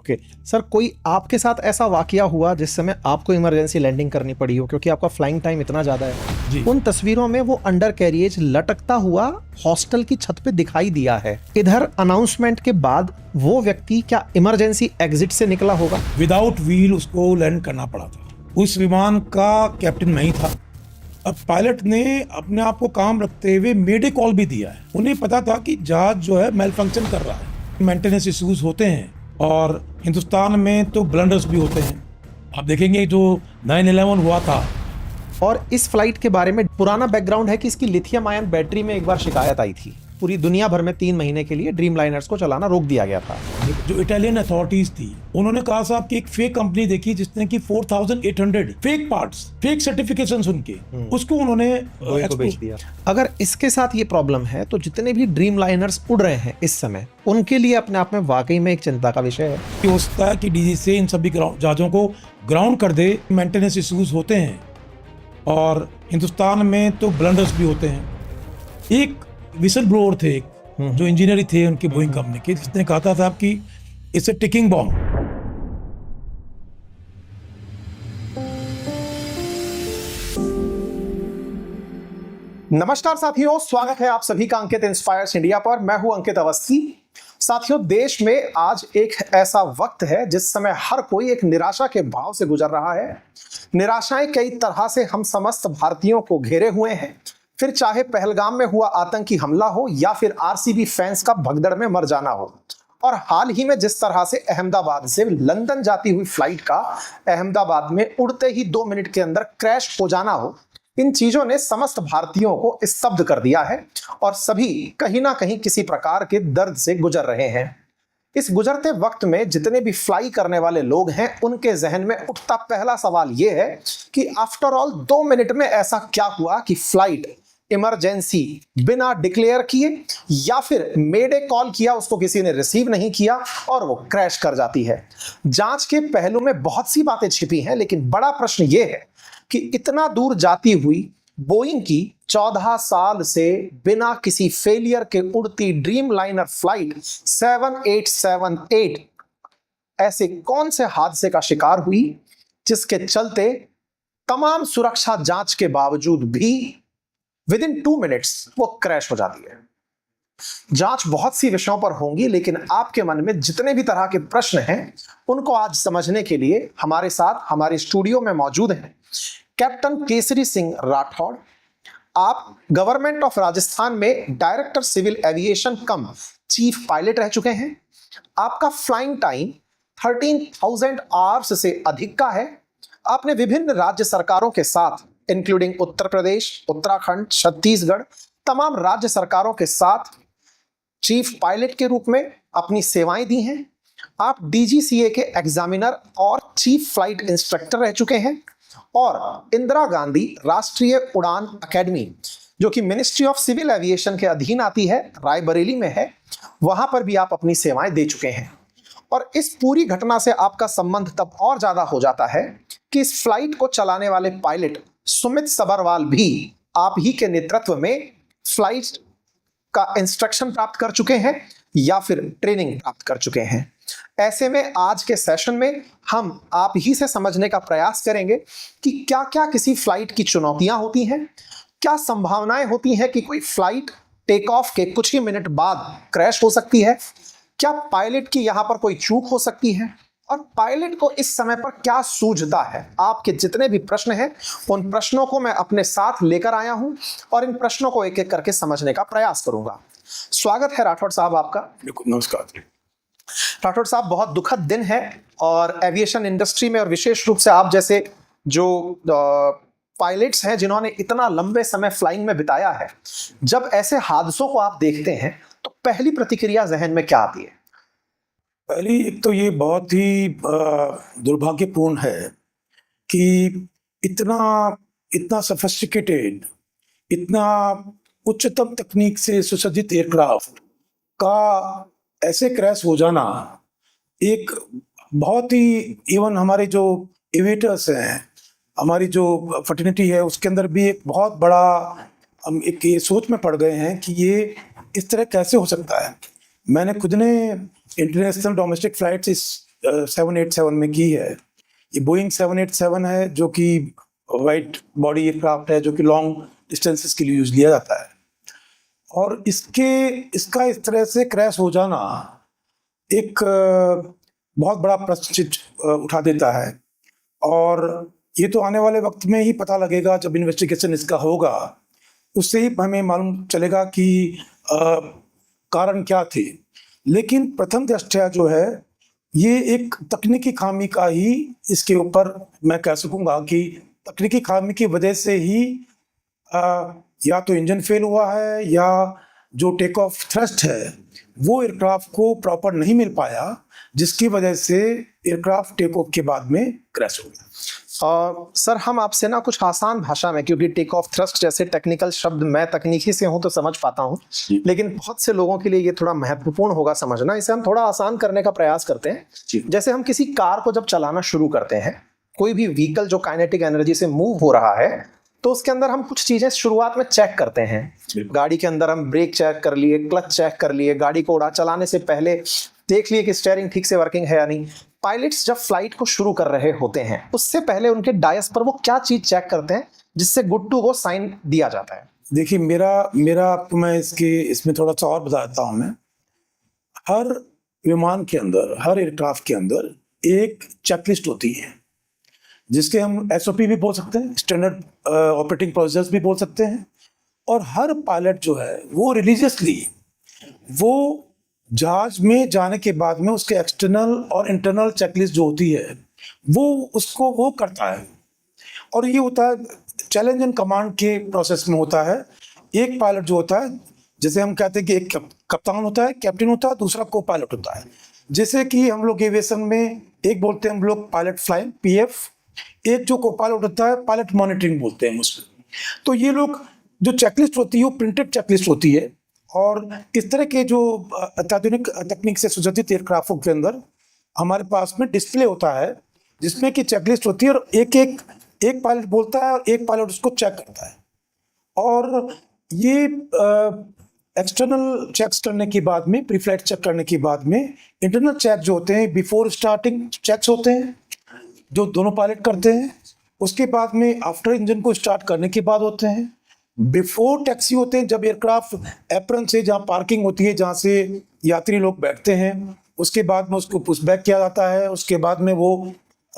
Okay sir, कोई आपके साथ ऐसा वाकया हुआ जिस समय आपको इमरजेंसी लैंडिंग करनी पड़ी हो क्योंकि आपका फ्लाइंग टाइम इतना ज़्यादा है? जी। उन तस्वीरों में वो अंडर कैरिएज लटकता हुआ हॉस्टल की छत पे दिखाई दिया है। इधर अनाउंसमेंट के बाद वो व्यक्ति क्या इमरजेंसी एग्जिट से निकला होगा? विदाउट व्हील उसको लैंड करना पड़ा था। उस विमान का कैप्टन मैं ही था। अब पायलट ने अपने आप को काम रखते हुए मेडे कॉल भी दिया है। उन्हें पता था कि जहाज जो है मेल फंक्शन कर रहा है, मेंटेनेंस इश्यूज होते हैं और हिंदुस्तान में तो ब्लंडर्स भी होते हैं। आप देखेंगे जो 9/11 हुआ था। और इस फ्लाइट के बारे में पुराना बैकग्राउंड है कि इसकी लिथियम आयन बैटरी में एक बार शिकायत आई थी। पूरी दुनिया भर में 3 महीने के लिए ड्रीम लाइनर्स को चलाना रोक दिया गया था। जो इटालियन अथॉरिटीज थी उन्होंने कहा साहब कि एक फेक कंपनी देखी जिसने कि 4800 फेक पार्ट्स, फेक सर्टिफिकेशंस उनके, उसको उन्होंने को बेच दिया। अगर इसके साथ ये प्रॉब्लम है तो जितने भी ड्रीम लाइनर्स उड़ रहे हैं इस समय, उनके लिए अपने आप में वाकई में एक चिंता का विषय है। हो सकता है कि डीजी से इन सभी जहाजों को ग्राउंड कर दे। मेंटेनेंस इश्यूज होते हैं और हिंदुस्तान में तो ब्लंडर्स भी होते हैं। एक विसल ब्लोअर थे, जो इंजीनियर थे उनके बोइंग कंपनी के, जिसने कहा था साहब कि इट्स ए टिकिंग बॉम्ब। नमस्कार साथियों, स्वागत है आप सभी का अंकित इंस्पायर्स इंडिया पर। मैं हूं अंकित अवस्थी। साथियों, देश में आज एक ऐसा वक्त है जिस समय हर कोई एक निराशा के भाव से गुजर रहा है। निराशाएं कई तरह से हम समस्त भारतीयों को घेरे हुए हैं। फिर चाहे पहलगाम में हुआ आतंकी हमला हो या फिर आरसीबी फैंस का भगदड़ में मर जाना हो, और हाल ही में जिस तरह से अहमदाबाद से लंदन जाती हुई फ्लाइट का अहमदाबाद में उड़ते ही 2 मिनट के अंदर क्रैश हो जाना हो, इन चीजों ने समस्त भारतीयों को स्तब्ध कर दिया है और सभी कहीं ना कहीं किसी प्रकार के दर्द से गुजर रहे हैं। इस गुजरते वक्त में जितने भी फ्लाई करने वाले लोग हैं, उनके जहन में उठता पहला सवाल यह है कि आफ्टर ऑल 2 मिनट में ऐसा क्या हुआ कि फ्लाइट इमरजेंसी बिना डिक्लेयर किए या फिर मेडे कॉल किया, उसको किसी ने रिसीव नहीं किया और वो क्रैश कर जाती है। जांच के पहलू में बहुत सी बातें छिपी हैं, लेकिन बड़ा प्रश्न यह है कि इतना दूर जाती हुई बोइंग की 14 साल से बिना किसी फेलियर के उड़ती ड्रीम लाइनर फ्लाइट 7878 ऐसे कौन से हादसे का शिकार हुई जिसके चलते तमाम सुरक्षा जांच के बावजूद भी विद इन 2 मिनट्स वो क्रैश हो जाती है। जांच बहुत सी विषयों पर होंगी, लेकिन आपके मन में जितने भी तरह के प्रश्न हैं, उनको आज समझने के लिए हमारे साथ हमारे स्टूडियो में मौजूद हैं कैप्टन केसरी सिंह राठौड़। आप गवर्नमेंट ऑफ राजस्थान में डायरेक्टर सिविल एविएशन कम चीफ पायलट रह चुके हैं। आपका फ्लाइंग टाइम 13,000 आवर्स से अधिक का है। आपने विभिन्न राज्य सरकारों के साथ इंक्लूडिंग उत्तर प्रदेश, उत्तराखंड, छत्तीसगढ़, तमाम राज्य सरकारों के साथ चीफ पायलट के रूप में अपनी सेवाएं दी हैं। आप डीजीसीए के एग्जामिनर और चीफ फ्लाइट इंस्ट्रक्टर रह चुके हैं और इंदिरा गांधी राष्ट्रीय उड़ान अकेडमी, जो कि मिनिस्ट्री ऑफ सिविल एविएशन के अधीन आती है, रायबरेली में है, वहां पर भी आप अपनी सेवाएं दे चुके हैं। और इस पूरी घटना से आपका संबंध तब और ज्यादा हो जाता है कि इस फ्लाइट को चलाने वाले पायलट सुमित सबरवाल भी आप ही के नेतृत्व में फ्लाइट का इंस्ट्रक्शन प्राप्त कर चुके हैं या फिर ट्रेनिंग प्राप्त कर चुके हैं। ऐसे में आज के सेशन में हम आप ही से समझने का प्रयास करेंगे कि क्या क्या किसी फ्लाइट की चुनौतियां होती हैं, क्या संभावनाएं होती हैं कि कोई फ्लाइट टेक ऑफ के कुछ ही मिनट बाद क्रैश हो सकती है, क्या पायलट की यहां पर कोई चूक हो सकती है, और पायलट को इस समय पर क्या सूझता है। आपके जितने भी प्रश्न हैं, उन प्रश्नों को मैं अपने साथ लेकर आया हूं और इन प्रश्नों को एक एक करके समझने का प्रयास करूंगा। स्वागत है राठौड़ साहब आपका। नमस्कार राठौड़ साहब, बहुत दुखद दिन है और एविएशन इंडस्ट्री में और विशेष रूप से आप जैसे जो पायलट्स हैं जिन्होंने इतना लंबे समय फ्लाइंग में बिताया है, जब ऐसे हादसों को आप देखते हैं तो पहली प्रतिक्रिया जहन में क्या आती है? पहली एक तो ये बहुत ही दुर्भाग्यपूर्ण है कि इतना सोफिस्टिकेटेड, इतना उच्चतम तकनीक से सुसज्जित एयरक्राफ्ट का ऐसे क्रैश हो जाना, एक बहुत ही, इवन हमारे जो एविएटर्स हैं, हमारी जो फर्टिलिटी है, उसके अंदर भी एक बहुत बड़ा हम एक ये सोच में पड़ गए हैं कि ये इस तरह कैसे हो सकता है। मैंने खुद ने इंटरनेशनल डोमेस्टिक फ्लाइट्स इस 787 में की है। ये बोइंग 787 है जो कि वाइट बॉडी एयरक्राफ्ट है जो कि लॉन्ग डिस्टेंसेस के लिए यूज लिया जाता है। और इसका इस तरह से क्रैश हो जाना एक बहुत बड़ा प्रश्न उठा देता है। और ये तो आने वाले वक्त में ही पता लगेगा, जब इन्वेस्टिगेशन इसका होगा उससे ही हमें मालूम चलेगा कि कारण क्या थे। लेकिन प्रथम दृष्टया जो है ये एक तकनीकी खामी का ही इसके ऊपर मैं कह सकूंगा कि तकनीकी खामी की वजह से ही या तो इंजन फेल हुआ है या जो टेक ऑफ थ्रस्ट है वो एयरक्राफ्ट को प्रॉपर नहीं मिल पाया, जिसकी वजह से एयरक्राफ्ट टेक ऑफ के बाद में क्रैश हो गया। सर हम आपसे ना कुछ आसान भाषा में, क्योंकि टेक ऑफ थ्रस्ट जैसे टेक्निकल शब्द मैं तकनीकी से हूं तो समझ पाता हूं, लेकिन बहुत से लोगों के लिए ये थोड़ा महत्वपूर्ण होगा समझना। इसे हम थोड़ा आसान करने का प्रयास करते हैं। जैसे हम किसी कार को जब चलाना शुरू करते हैं, कोई भी व्हीकल जो काइनेटिक एनर्जी से मूव हो रहा है, तो उसके अंदर हम कुछ चीजें शुरुआत में चेक करते हैं। गाड़ी के अंदर हम ब्रेक चेक कर लिए, क्लच चेक कर लिए, गाड़ी को उड़ा चलाने से पहले देख लिए कि स्टीयरिंग ठीक से वर्किंग है या नहीं। पायलट्स जब फ्लाइट को शुरू कर रहे होते हैं उससे पहले उनके डायस पर वो क्या चीज चेक करते हैं जिससे गुड टू गो साइन दिया जाता है? देखिए मेरा आपको मैं इसमें थोड़ा सा और बता देता हूं। मैं हर विमान के अंदर, हर एयरक्राफ्ट के अंदर एक चेकलिस्ट होती है जिसके हम SOP भी बोल सकते हैं, स्टैंडर्ड ऑपरेटिंग प्रोसीजर्स भी बोल सकते हैं। और हर पायलट जो है वो रिलीजियसली वो जहाज में जाने के बाद में उसके एक्सटर्नल और इंटरनल चेकलिस्ट जो होती है वो करता है। और ये होता है चैलेंज एंड कमांड के प्रोसेस में होता है। एक पायलट जो होता है, जैसे हम कहते हैं कि एक कप्तान होता है, कैप्टन होता है, दूसरा को पायलट होता है। जैसे कि हम लोग एविएशन में एक बोलते हैं हम लोग पायलट फ्लाइंग PF, एक जो को पायलट होता है पायलट मॉनिटरिंग बोलते हैं उसमें। तो ये लोग जो चेकलिस्ट होती है वो प्रिंटेड चेकलिस्ट होती है। और इस तरह के जो अत्याधुनिक तकनीक से सुसज्जित एयरक्राफ्टों के अंदर हमारे पास में डिस्प्ले होता है जिसमें कि चेकलिस्ट होती है और एक पायलट बोलता है और एक पायलट उसको चेक करता है। और ये एक्सटर्नल चेक्स करने के बाद में, प्री फ्लाइट चेक करने के बाद में, इंटरनल चेक जो होते हैं बिफोर स्टार्टिंग चेक्स होते हैं जो दोनों पायलट करते हैं। उसके बाद में आफ्टर इंजन को स्टार्ट करने के बाद होते हैं। बिफोर टैक्सी होते हैं, जब एयरक्राफ्ट एप्रन से जहाँ पार्किंग होती है जहाँ से यात्री लोग बैठते हैं, उसके बाद में उसको पुश बैक किया जाता है। उसके बाद में वो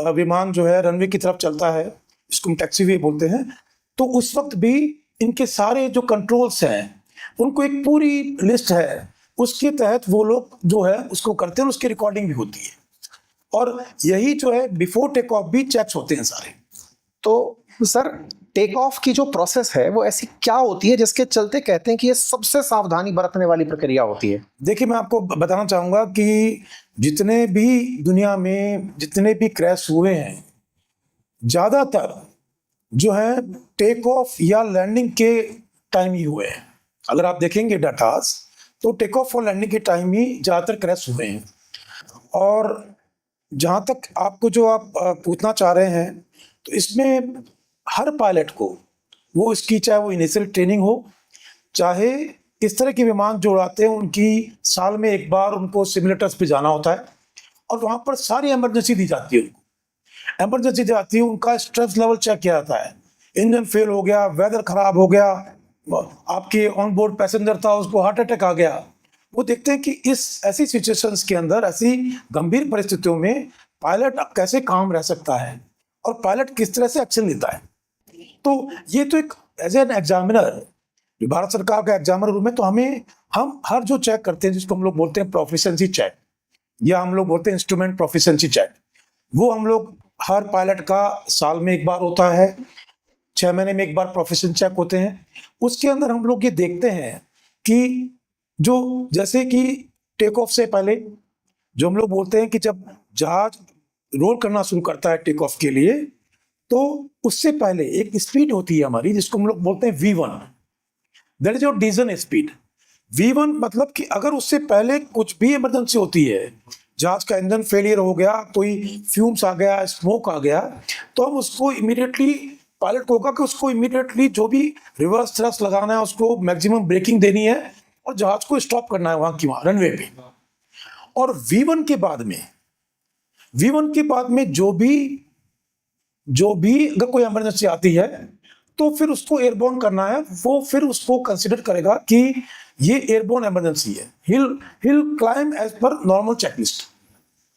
विमान जो है रनवे की तरफ चलता है, इसको हम टैक्सी वे बोलते हैं। तो उस वक्त भी इनके सारे जो कंट्रोल्स हैं उनको एक पूरी लिस्ट है, उसके तहत वो लोग जो है उसको करते हैं, उसकी रिकॉर्डिंग भी होती है। और यही जो है बिफोर टेक ऑफ भी चेक्स होते हैं सारे। तो सर टेक ऑफ की जो प्रोसेस है वो ऐसी क्या होती है जिसके चलते कहते हैं कि ये सबसे सावधानी बरतने वाली प्रक्रिया होती है? देखिए मैं आपको बताना चाहूँगा कि जितने भी दुनिया में जितने भी क्रैश हुए हैं, ज़्यादातर जो है टेक ऑफ या लैंडिंग के टाइम ही हुए हैं। अगर आप देखेंगे डाटास तो टेक ऑफ और लैंडिंग के टाइम ही ज़्यादातर क्रैश हुए हैं। और जहाँ तक आपको जो आप पूछना चाह रहे हैं, तो इसमें हर पायलट को वो इसकी चाहे वो इनिशियल ट्रेनिंग हो, चाहे इस तरह के विमान जो उड़ाते हैं उनकी साल में एक बार उनको सिमुलेटर्स पे जाना होता है और वहाँ पर सारी इमरजेंसी दी जाती है। उनको इमरजेंसी दी जाती है, उनका स्ट्रेस लेवल चेक किया जाता है। इंजन फेल हो गया, वेदर खराब हो गया, आपके ऑन बोर्ड पैसेंजर था उसको हार्ट अटैक आ गया, वो देखते हैं कि इस ऐसी सिचुएशंस के अंदर, ऐसी गंभीर परिस्थितियों में पायलट कैसे काम रह सकता है और पायलट किस तरह से एक्शन लेता है। तो ये तो एक एज एन एग्जामिनर, जो भारत सरकार का एग्जामिनर रूम है, तो हम हर जो चेक करते हैं जिसको हम लोग बोलते हैं प्रोफिशिएंसी चेक या हम लोग बोलते हैं इंस्ट्रूमेंट प्रोफिशिएंसी चेक, वो हम लोग हर पायलट का साल में एक बार होता है, 6 महीने में एक बार प्रोफिशिएंसी चेक होते हैं। उसके अंदर हम लोग ये देखते हैं कि जो जैसे कि टेक ऑफ से पहले जो हम लोग बोलते हैं कि जब जहाज रोल करना शुरू करता है टेक ऑफ के लिए, तो उससे पहले एक स्पीड होती है हमारी जिसको हम लोग बोलते हैं V1, that is your decision speed. V1 मतलब कि अगर उससे पहले कुछ भी इमरजेंसी होती है, जहाज का इंजन फेलियर हो गया, कोई फ्यूम्स आ गया, स्मोक आ गया, तो हम उसको इमीडिएटली पायलट को होगा कि उसको इमीडिएटली जो भी रिवर्स थ्रस्ट लगाना है, उसको मैक्सिमम ब्रेकिंग देनी है और जहाज को स्टॉप करना है वहां की वहां रनवे पे। और V1 के बाद में V1 के बाद में जो भी अगर कोई इमरजेंसी आती है तो फिर उसको एयरबोर्न करना है, वो फिर उसको कंसिडर करेगा कि ये एयरबोर्न इमरजेंसी है। हिल क्लाइम एज पर नॉर्मल चेकलिस्ट।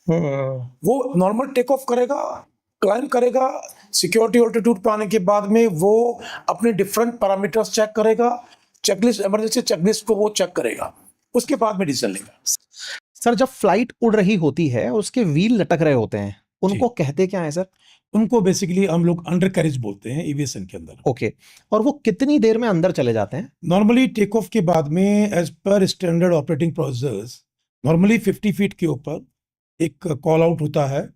वो नॉर्मल टेक ऑफ करेगा, क्लाइम करेगा, सिक्योरिटी ऑल्टीट्यूड पे आने के बाद में वो अपने डिफरेंट पैरामीटर्स चेक करेगा, चेकलिस्ट, इमरजेंसी चेकलिस्ट को वो चेक करेगा, उसके बाद में डिसीजन लेगा। सर जब फ्लाइट उड़ रही होती है और उसके व्हील लटक रहे होते हैं, उनको कहते क्या है सर? उनको बेसिकली हम लोग अंडर कैरेज बोलते हैं एविएशन के अंदर। ओके, और वो कितनी देर में अंदर चले जाते हैं? नॉर्मली टेक ऑफ के बाद में as per standard operating procedures normally 50 feet के ऊपर एक कॉल आउट होता है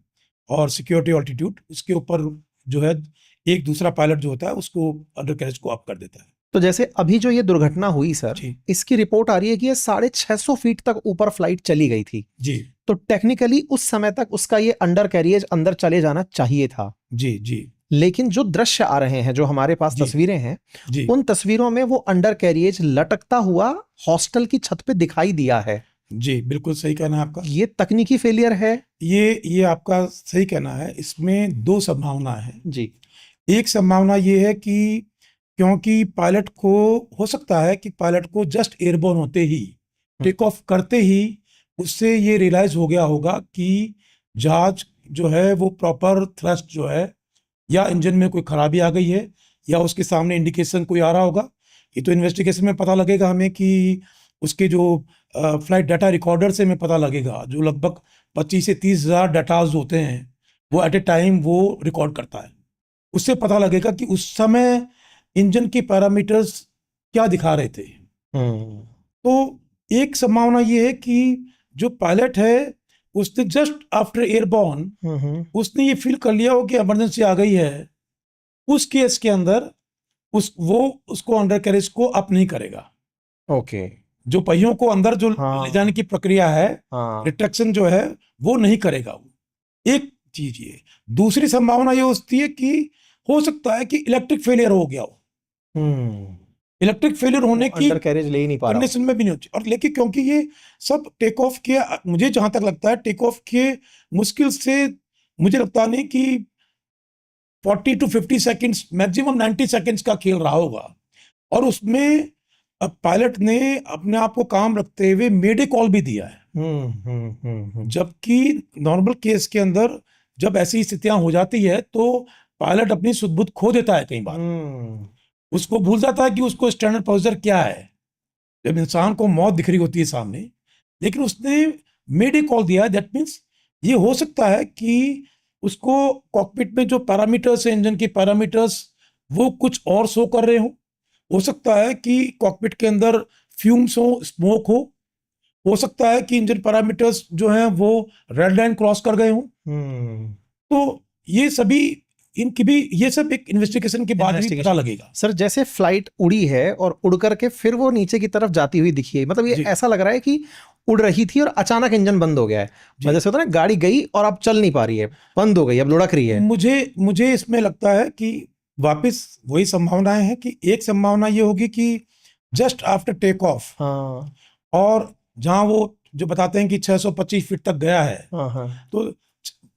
और सिक्योरिटी ऑल्टीट्यूड, उसके ऊपर जो है एक दूसरा पायलट जो होता है उसको अंडर कैरेज को अप कर देता है। तो जैसे अभी जो ये दुर्घटना हुई सर, जी इसकी रिपोर्ट आ रही है कि ये 650 फीट तक ऊपर फ्लाइट चली गई थी। जी तो टेक्निकली उस समय तक उसका ये अंडर कैरियज अंदर चले जाना चाहिए था। जी जी लेकिन जो दृश्य आ रहे हैं, जो हमारे पास जी, तस्वीरें हैं, जी उन तस्वीरों में वो अंडर कैरियज लटकता हुआ हॉस्टल की छत पे दिखाई दिया है। जी, बिल्कुल सही कहना है आपका। ये तकनीकी फेलियर है? ये आपका सही कहना है। इसमें दो संभावना है जी। एक संभावना ये है कि क्योंकि पायलट को हो सकता है कि पायलट को जस्ट एयरबोर्न होते ही, टेक ऑफ करते ही उससे ये रियलाइज हो गया होगा कि जहाज जो है वो प्रॉपर थ्रस्ट जो है, या इंजन में कोई खराबी आ गई है, या उसके सामने इंडिकेशन कोई आ रहा होगा। ये तो इन्वेस्टिगेशन में पता लगेगा हमें कि उसके जो फ्लाइट डाटा रिकॉर्डर से हमें पता लगेगा, जो लगभग 25 से 30 हज़ार डाटाज होते हैं वो एट ए टाइम वो रिकॉर्ड करता है। उससे पता लगेगा कि उस समय इंजन के पैरामीटर्स क्या दिखा रहे थे। तो एक संभावना ये है कि जो पायलट है उसने जस्ट आफ्टर एयरबॉर्न उसने ये फील कर लिया हो कि इमरजेंसी आ गई है। उस केस के अंदर उसको अंडर कैरेज को अप नहीं करेगा। ओके। जो पहियों को अंदर जो हाँ। ले जाने की प्रक्रिया है, हाँ। रिट्रैक्शन जो है वो नहीं करेगा वो। एक चीज ये। दूसरी संभावना ये होती है कि हो सकता है कि इलेक्ट्रिक फेलियर हो गया हो। इलेक्ट्रिक फेलियर होने की अंडर कैरेज ले ही नहीं पा रहा। कंडीशन में भी नहीं होती। और लेकिन क्योंकि ये सब टेक ऑफ के, मुझे जहां तक लगता है टेक ऑफ के मुश्किल से, मुझे लगता नहीं कि 40 to 50 सेकंड्स, मैक्सिमम 90 सेकंड्स का खेल रहा होगा। और उसमें अब पायलट ने अपने आप को काम रखते हुए मेडे कॉल भी दिया है। जबकि नॉर्मल केस के अंदर जब ऐसी स्थितियां हो जाती है तो पायलट अपनी सुध बुध खो देता है। कई बार उसको भूल जाता है कि उसको स्टैंडर्ड प्रोसीजर क्या है जब इंसान को मौत दिख रही होती है सामने। लेकिन उसने मेडे कॉल दिया है। दैट मीन्स ये हो सकता है कि उसको कॉकपिट में जो पैरामीटर्स है, इंजन के पैरामीटर्स, वो कुछ और शो कर रहे हो सकता है कि कॉकपिट के अंदर फ्यूम्स हो, स्मोक हो सकता है कि इंजन पैरामीटर्स जो हैं वो रेड लाइन क्रॉस कर गए हों। तो ये सभी, इनकी भी, ये सब एक इन्वेस्टिगेशन के बाद ही पता लगेगा। सर जैसे फ्लाइट उड़ी है और उड़ करके फिर वो नीचे की तरफ जाती हुई दिखी है, मतलब ये ऐसा लग रहा है कि उड़ रही थी और अचानक इंजन बंद हो गया है। जैसे होता है ना, गाड़ी गई और अब चल नहीं पा रही है, बंद हो गई, अब लुढ़क रही है। मुझे इसमें लगता है कि वापस वही संभावनाएं हैं कि एक संभावना ये होगी कि जस्ट आफ्टर टेक ऑफ, हाँ, और जहां वो जो बताते हैं कि 625 फीट तक गया है, तो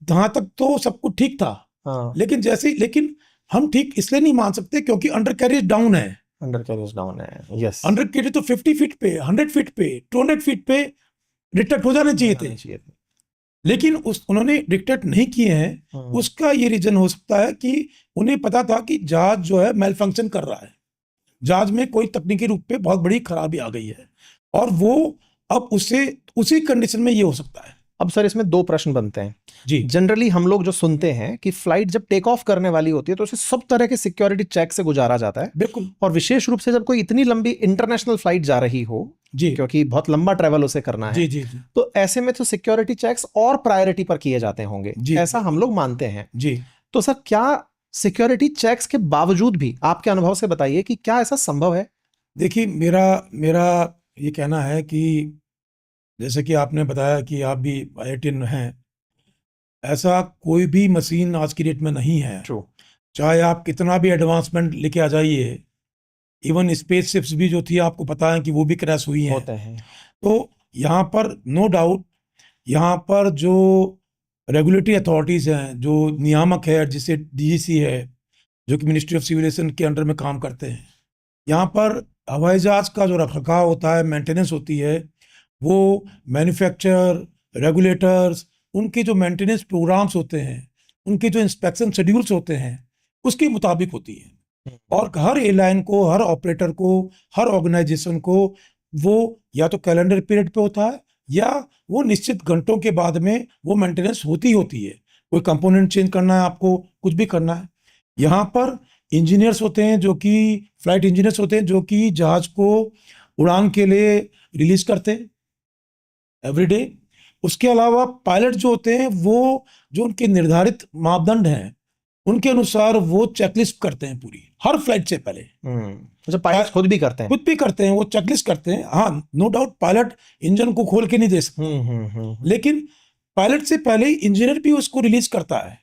जहां तक तो सब कुछ ठीक था। लेकिन हम ठीक इसलिए नहीं मान सकते क्योंकि अंडर कैरेज डाउन है। यस। अंडर कैरेज तो 50 फीट पे, 100 फीट पे, 200 फीट पे डिटेक्ट हो जाने चाहिए थे। लेकिन उन्होंने डिटेक्ट नहीं किए हैं। उसका ये रीजन हो सकता है कि उन्हें पता था कि जहाज जो है मेल फंक्शन कर रहा है, जहाज में कोई तकनीकी रूप पे बहुत बड़ी खराबी आ गई है, और वो अब उसी कंडीशन में ये हो सकता है। अब सर इसमें दो प्रश्न बनते हैं जी। जनरली हम लोग जो सुनते हैं कि फ्लाइट जब टेक ऑफ करने वाली होती है तो उसे सब तरह के सिक्योरिटी चेक से गुजारा जाता है। बिल्कुल। और विशेष रूप से जब कोई इतनी लंबी इंटरनेशनल फ्लाइट जा रही हो, जी, क्योंकि बहुत लंबा ट्रैवल उसे करना है, जी जी जी, तो ऐसे में तो सिक्योरिटी चेक्स और प्रायोरिटी पर किए जाते होंगे, ऐसा हम लोग मानते हैं। जी। तो सर क्या सिक्योरिटी चेक्स के बावजूद भी, आपके अनुभव से बताइए कि क्या ऐसा संभव है? देखिए, मेरा ये कहना है कि जैसे कि आपने बताया कि आप भी IITian हैं, ऐसा कोई भी मशीन आज की डेट में नहीं है। ट्रू। चाहे आप कितना भी एडवांसमेंट लेके आ जाइए, इवन स्पेस शिप्स भी जो थी आपको पता है कि वो भी क्रैश हुई हैं। होते हैं। तो यहाँ पर नो डाउट, यहाँ पर जो रेगुलेटरी अथॉरिटीज़ हैं, जो नियामक है, जिसे डीजीसी है, जो कि मिनिस्ट्री ऑफ सिविल एविएशन के अंडर में काम करते हैं। यहाँ पर हवाई जहाज का जो रखरखाव होता है, मेंटेनेंस होती है, वो मैन्युफैक्चरर, रेगुलेटर्स, उनके जो मेंटेनेंस प्रोग्राम्स होते हैं, उनके जो इंस्पेक्शन शेड्यूल्स होते हैं, उसके मुताबिक होती है। और हर एयरलाइन को, हर ऑपरेटर को, हर ऑर्गेनाइजेशन को वो या तो कैलेंडर पीरियड पे होता है या वो निश्चित घंटों के बाद में वो मेंटेनेंस होती है। कोई कंपोनेंट चेंज करना है, आपको कुछ भी करना है। यहाँ पर इंजीनियर्स होते हैं, जो कि फ्लाइट इंजीनियर्स होते हैं, जो कि जहाज को उड़ान के लिए रिलीज करते हैं एवरीडे। उसके अलावा पायलट जो होते हैं, वो जो उनके निर्धारित मापदंड हैं, उनके अनुसार वो चेकलिस्ट करते हैं पूरी, हर फ्लाइट से पहले। जो पायलट खुद भी करते हैं, खुद भी करते हैं, वो चेकलिस्ट करते हैं। हाँ, नो डाउट पायलट इंजन को खोल के नहीं दे सकते, लेकिन पायलट से पहले इंजीनियर भी उसको रिलीज करता है,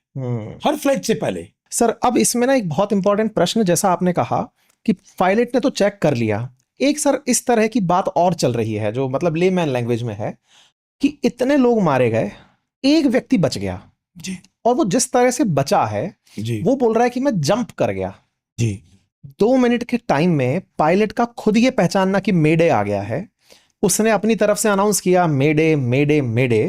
हर फ्लाइट से पहले। सर अब इसमें ना एक बहुत इंपॉर्टेंट प्रश्न, जैसा आपने कहा कि पायलट ने तो चेक कर लिया, एक सर इस तरह की बात और चल रही है जो मतलब लेमैन लैंग्वेज में है कि इतने लोग मारे गए, एक व्यक्ति बच गया जी, और वो जिस तरह से बचा है जी, वो बोल रहा है कि मैं जंप कर गया। जी, 2 मिनट के टाइम में पायलट का खुद ये पहचानना कि मेडे आ गया है, उसने अपनी तरफ से अनाउंस किया मेडे मेडे मेडे।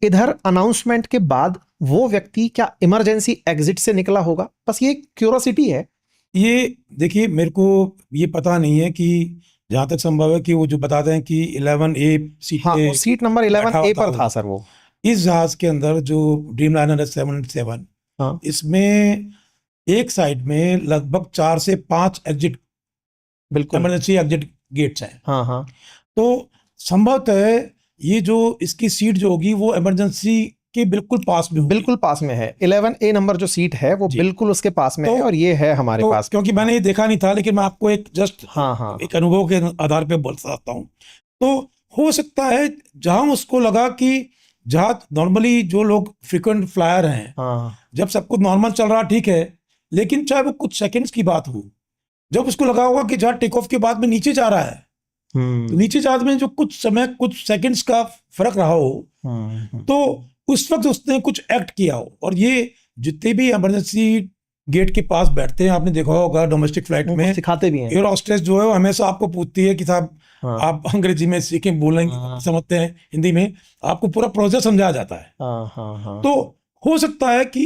इधर अनाउंसमेंट के बाद वो व्यक्ति क्या इमरजेंसी एग्जिट से निकला होगा? बस ये क्यूरोसिटी है। ये देखिए, मेरे को ये पता नहीं है कि जहां तक संभव है कि वो जो बताते हैं कि 11A सीट हाँ, पे वो सीट नंबर बैठा 11A हुआ पर था सर वो। इस जहाज के अंदर जो ड्रीम लाइनर है 787, हाँ इसमें एक साइड में लगभग 4 से 5 एग्जिट, बिल्कुल। इमरजेंसी एग्जिट गेट्स हैं। हाँ हाँ तो संभवतः ये जो इसकी सीट जो होगी वो इमरजेंसी के बिल्कुल पास में होगी। बिल्कुल पास में है। 11A नंबर जो सीट है वो जी। बिल्कुल उसके पास में तो- है और ये है हमारे पास। क्योंकि मैंने ये देखा नहीं था, लेकिन मैं आपको एक जस्ट हाँ हाँ एक अनुभव के आधार पे बोल सकता हूँ। तो हो सकता है जहां उसको लगा कि जहां नॉर्मली जो लोग फ्रीक्वेंट फ्लायर हैं, हाँ जब सब कुछ नॉर्मल चल रहा ठीक है, लेकिन चाहे वो कुछ सेकंड्स की बात हो, जब उसको लगा होगा कि जहां टेक ऑफ के बाद में नीचे जा रहा है, तो नीचे जाने में जो कुछ समय, कुछ सेकंड्स का फर्क रहा हो, तो उस वक्त उसने कुछ एक्ट किया हो। और ये जितने भी इमरजेंसी गेट के पास बैठते हैं, आपने देखा होगा डोमेस्टिक फ्लाइट में सिखाते भी हैं। एयर होस्टेस जो है वो हमेशा आपको पूछती है कि साहब हाँ आप अंग्रेजी में सीखें, बोलेंगे, हाँ। समझते हैं, हिंदी में आपको पूरा प्रोसेस समझाया जाता है। हाँ हाँ तो हो सकता है कि